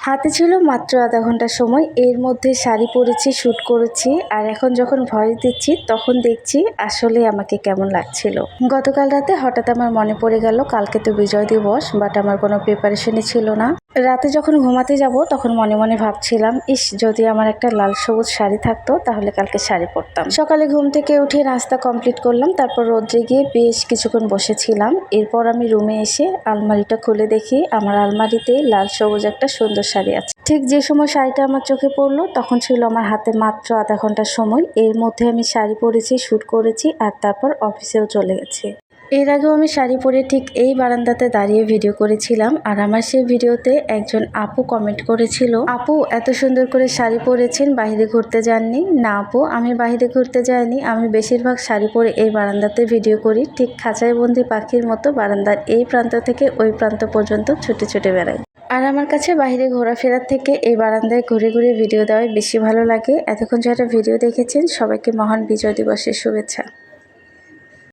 হাতে ছিল মাত্র আধা ঘন্টা সময়, এর মধ্যে শাড়ি পরেছি, শ্যুট করেছি, আর এখন যখন ভয়েস দিচ্ছি তখন দেখছি আসলে আমাকে কেমন লাগছিল। গতকাল রাতে হঠাৎ আমার মনে পড়ে গেল কালকে তো বিজয় দিবস, বাট আমার কোনো প্রিপারেশনই ছিল না। রাতে যখন ঘুমাতে যাব তখন মনে মনে ভাবছিলাম, ইস যদি আমার একটা লাল সবুজ শাড়ি থাকতো তাহলে কালকে শাড়ি পরতাম। সকালে ঘুম থেকে উঠে নাস্তা কমপ্লিট করলাম, তারপর রোদ্রে গিয়ে বেশ কিছুক্ষণ বসেছিলাম। এরপর আমি রুমে এসে আলমারিটা খুলে দেখি আমার আলমারিতে লাল সবুজ একটা সুন্দর শাড়ি আছে। ঠিক যে সময় শাড়িটা আমার চোখে পড়লো তখন ছিল আমার হাতে মাত্র আধা ঘন্টার সময়। এর মধ্যে আমি শাড়ি পরেছি, শ্যুট করেছি, আর তারপর অফিসেও চলে গেছি। এর আগেও আমি শাড়ি পরে ঠিক এই বারান্দাতে দাঁড়িয়ে ভিডিও করেছিলাম, আর আমার সেই ভিডিওতে একজন আপু কমেন্ট করেছিল, আপু এত সুন্দর করে শাড়ি পরেছেন, বাইরে ঘুরতে যাননি? না আপু, আমি বাইরে ঘুরতে যাইনি, আমি বেশিরভাগ শাড়ি পরে এই বারান্দাতে ভিডিও করি, ঠিক খাঁচায় বন্দি পাখির মতো বারান্দার এই প্রান্ত থেকে ওই প্রান্ত পর্যন্ত ছুটে ছুটে বেড়াই। আর আমার কাছে বাইরে ঘোরাফেরার থেকে এই বারান্দায় ঘুরে ঘুরে ভিডিও দেওয়াই বেশি ভালো লাগে। এতক্ষণ যারা ভিডিও দেখেছেন সবাইকে মহান বিজয় দিবসের শুভেচ্ছা।